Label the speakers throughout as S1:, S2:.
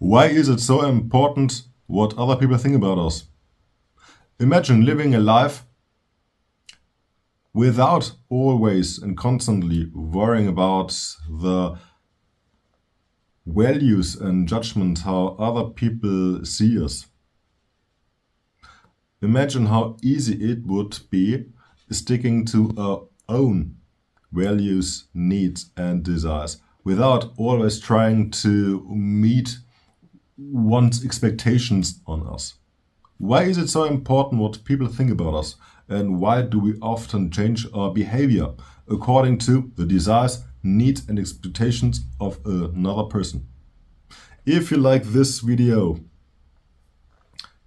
S1: Why is it so important what other people think about us? Imagine living a life without always and constantly worrying about the values and judgment how other people see us. Imagine how easy it would be sticking to our own values, needs and desires without always trying to meet one's expectations on us. Why is it so important what people think about us? And why do we often change our behavior according to the desires, needs and expectations of another person? If you like this video,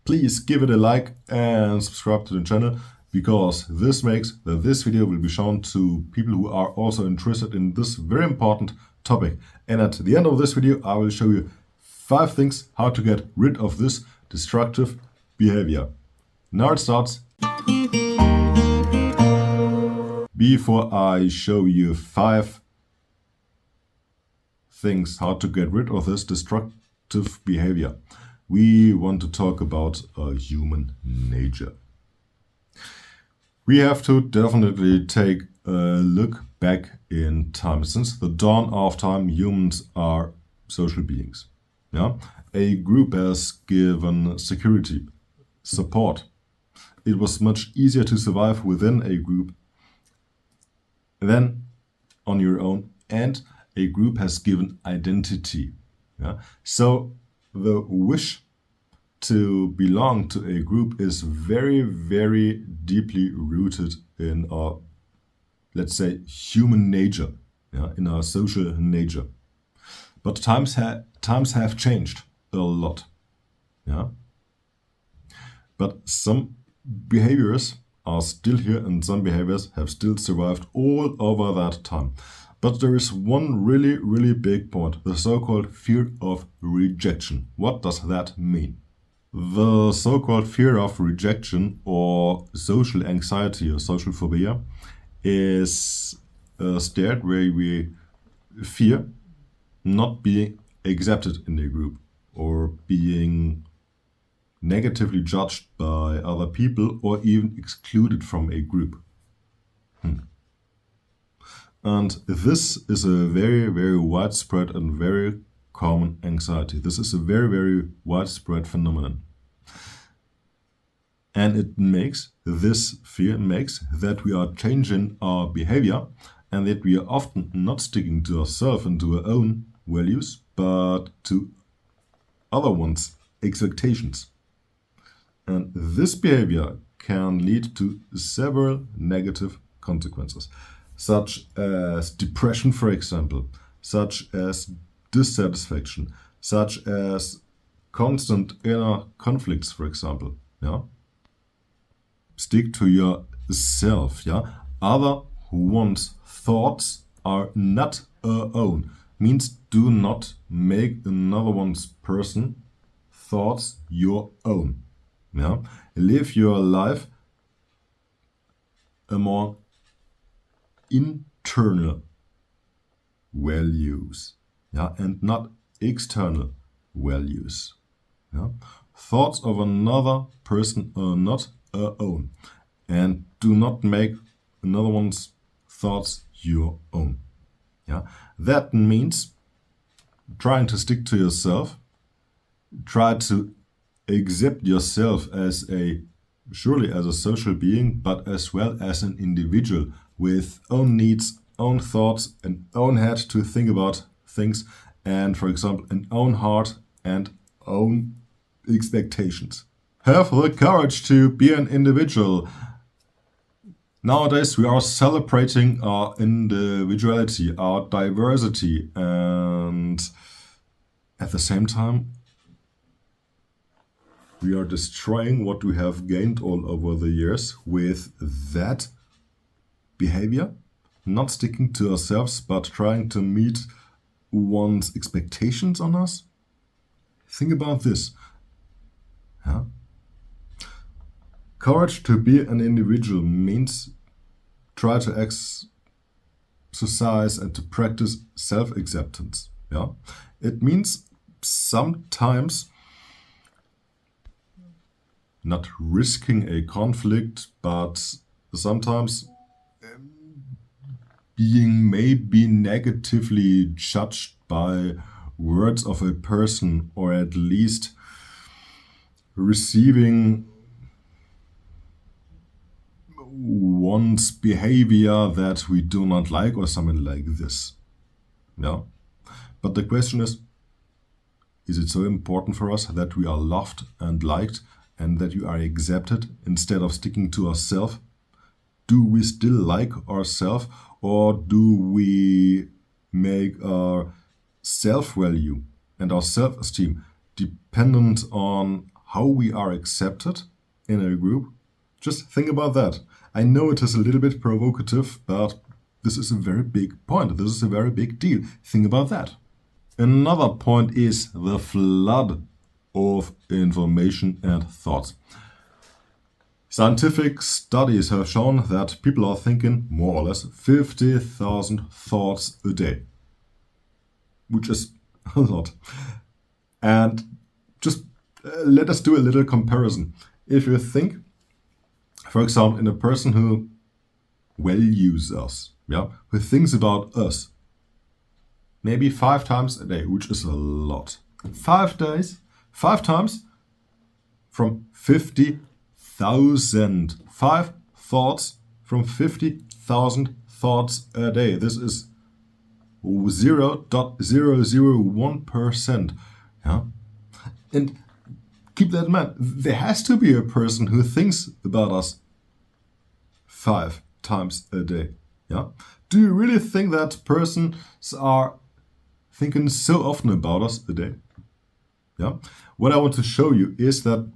S1: please give it a like and subscribe to the channel, because this makes that this video will be shown to people who are also interested in this very important topic. And at the end of this video, I will show you 5 things how to get rid of this destructive behavior. Now it starts. Before I show you 5 things how to get rid of this destructive behavior, we want to talk about human nature. We have to definitely take a look back in time. Since the dawn of time, humans are social beings. Yeah? A group has given security, support. It was much easier to survive within a group than on your own, and a group has given identity. Yeah? So the wish to belong to a group is very, very deeply rooted in our, let's say, human nature, yeah? In our social nature. But times have changed a lot. Yeah? But some behaviors are still here and some behaviors have still survived all over that time. But there is one really, really big point, the so-called fear of rejection. What does that mean? The so-called fear of rejection or social anxiety or social phobia is a state where we fear not being accepted in a group or being negatively judged by other people or even excluded from a group. And this is a very, very widespread and very common anxiety. This is a very, very widespread phenomenon. And this fear makes that we are changing our behavior and that we are often not sticking to ourselves and to our own values, but to other ones' expectations. And this behavior can lead to several negative consequences, such as depression, for example, such as dissatisfaction, such as constant inner conflicts, for example. Yeah? Stick to yourself. Yeah? Other one's thoughts are not our own. Means do not make another one's person thoughts your own. Yeah? Live your life among internal values, yeah, and not external values. Yeah? Thoughts of another person are not our own, and do not make another one's thoughts your own. Yeah? That means trying to stick to yourself, try to accept yourself as surely as a social being, but as well as an individual with own needs, own thoughts, an own head to think about things, and, for example, an own heart and own expectations. Have the courage to be an individual. Nowadays we are celebrating our individuality, our diversity, and at the same time we are destroying what we have gained all over the years with that behavior, not sticking to ourselves but trying to meet one's expectations on us. Think about this. Yeah? Courage to be an individual means try to exercise and to practice self-acceptance. Yeah? It means sometimes not risking a conflict, but sometimes being maybe negatively judged by words of a person, or at least receiving one's behavior that we do not like, or something like this. Yeah. But the question is it so important for us that we are loved and liked and that you are accepted instead of sticking to ourselves? Do we still like ourselves, or do we make our self-value and our self-esteem dependent on how we are accepted in a group? Just think about that. I know it is a little bit provocative, but this is a very big point. This is a very big deal. Think about that. Another point is the flood of information and thoughts. Scientific studies have shown that people are thinking more or less 50,000 thoughts a day, which is a lot. And just let us do a little comparison. If you think, for example, in a person who values us, who thinks about us, maybe 5 times a day, which is a lot. 5 days, 5 times from 50,000. 5 thoughts from 50,000 thoughts a day. This is 0.001%. Yeah? And keep that in mind. There has to be a person who thinks about us 5 times a day. Yeah? Do you really think that persons are thinking so often about us a day? Yeah? What I want to show you is that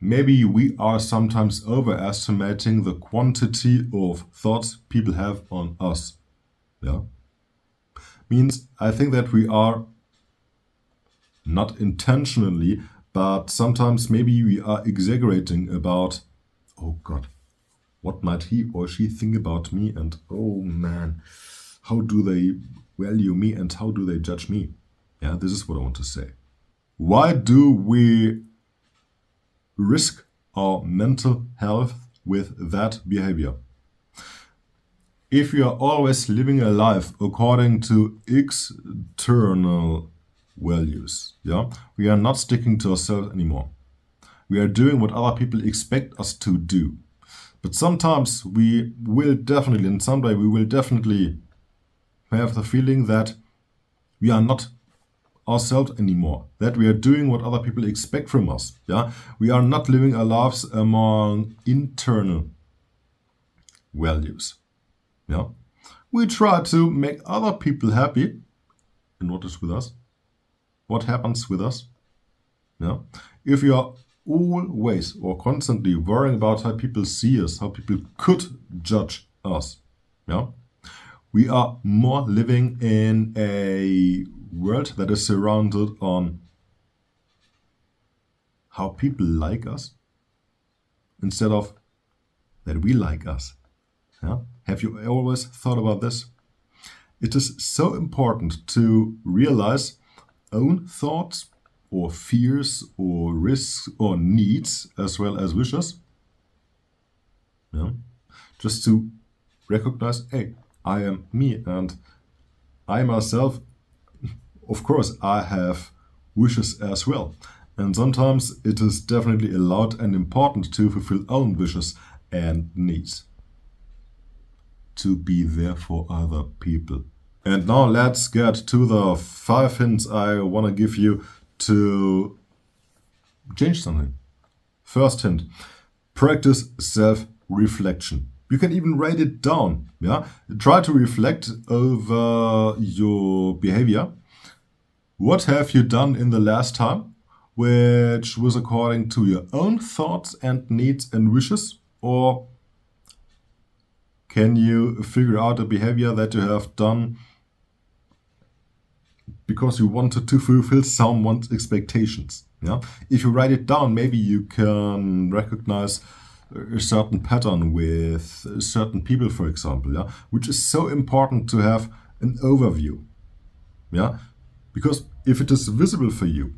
S1: maybe we are sometimes overestimating the quantity of thoughts people have on us. Yeah? Means I think that we are not intentionally, but sometimes maybe we are exaggerating about, oh God, what might he or she think about me, and oh man, how do they value me and how do they judge me? Yeah, this is what I want to say. Why do we risk our mental health with that behavior? If we are always living a life according to external values, we are not sticking to ourselves anymore. We are doing what other people expect us to do. But sometimes we will definitely, and someday we will definitely have the feeling that we are not ourselves anymore, that we are doing what other people expect from us. We are not living our lives among internal values. We try to make other people happy, and what is with us? What happens with us? If you are always or constantly worrying about how people see us, how people could judge us, we are more living in a world that is surrounded on how people like us instead of that we like us. Have you always thought about this? It is so important to realize own thoughts or fears or risks or needs as well as wishes. Just to recognize, hey, I am me and I myself, of course, I have wishes as well. And sometimes it is definitely allowed and important to fulfill own wishes and needs, to be there for other people. And now let's get to the 5 hints I want to give you to change something. First hint, practice self-reflection. You can even write it down. Try to reflect over your behavior. What have you done in the last time which was according to your own thoughts and needs and wishes? Or can you figure out a behavior that you have done because you wanted to fulfill someone's expectations? If you write it down, maybe you can recognize a certain pattern with certain people, for example, which is so important to have an overview. Because if it is visible for you,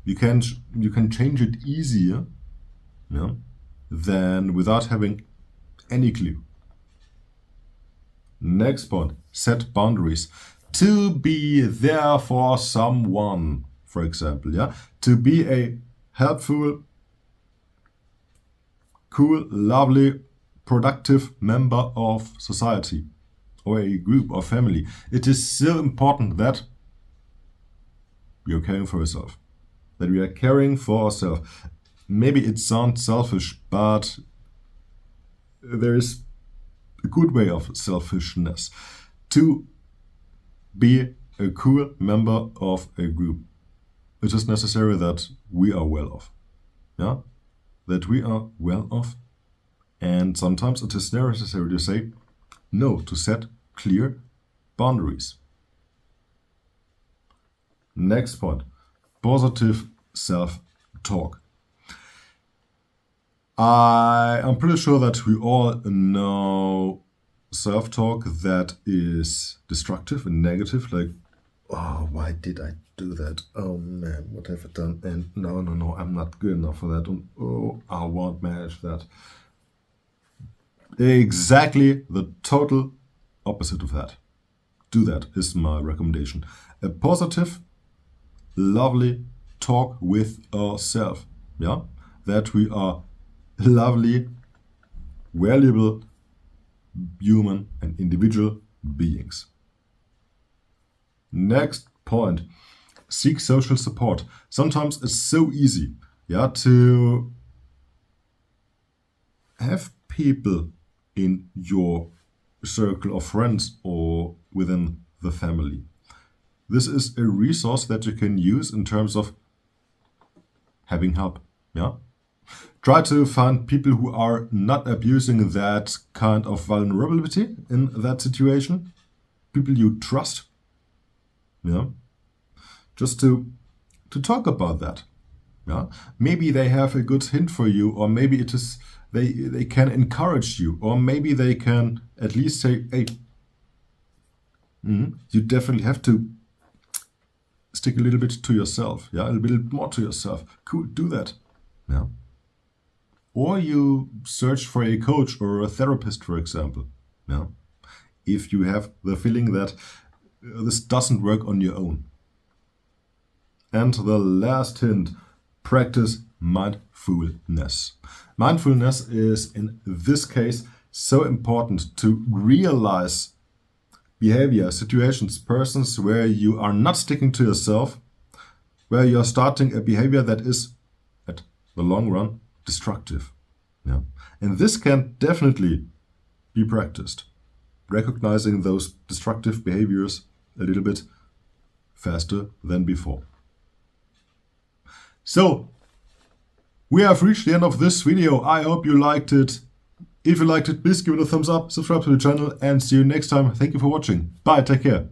S1: you can change it easier, yeah, than without having any clue. Next point, set boundaries. To be there for someone, for example, yeah, to be a helpful, cool, lovely, productive member of society or a group or family. It is so important that you're caring for yourself, that we are caring for ourselves. Maybe it sounds selfish, but there is a good way of selfishness. To be a cool member of a group, it is necessary that we are well off. Yeah? That we are well off. And sometimes it is necessary to say no, to set clear boundaries. Next point, positive self-talk. I'm pretty sure that we all know self-talk that is destructive and negative, like, oh, why did I do that? Oh man, what have I done? And no, I'm not good enough for that. And oh, I won't manage that. Exactly the total opposite of that. Do that is my recommendation. A positive, lovely talk with ourselves. Yeah, that we are lovely, valuable human and individual beings. Next point, seek social support. Sometimes it's so easy, yeah, to have people in your circle of friends or within the family. This is a resource that you can use in terms of having help, yeah. Try to find people who are not abusing that kind of vulnerability in that situation. People you trust. Yeah. Just to talk about that. Yeah. Maybe they have a good hint for you, or maybe it is they can encourage you, or maybe they can at least say, hey, you definitely have to stick a little bit to yourself. Yeah, a little bit more to yourself. Cool, do that. Yeah. Or you search for a coach or a therapist, for example. Yeah. If you have the feeling that this doesn't work on your own. And the last hint, practice mindfulness. Mindfulness is, in this case, so important to realize behavior, situations, persons where you are not sticking to yourself, where you are starting a behavior that is, at the long run, destructive. Yeah. And this can definitely be practiced. Recognizing those destructive behaviors a little bit faster than before. So, we have reached the end of this video. I hope you liked it. If you liked it, please give it a thumbs up, subscribe to the channel, and see you next time. Thank you for watching. Bye, take care.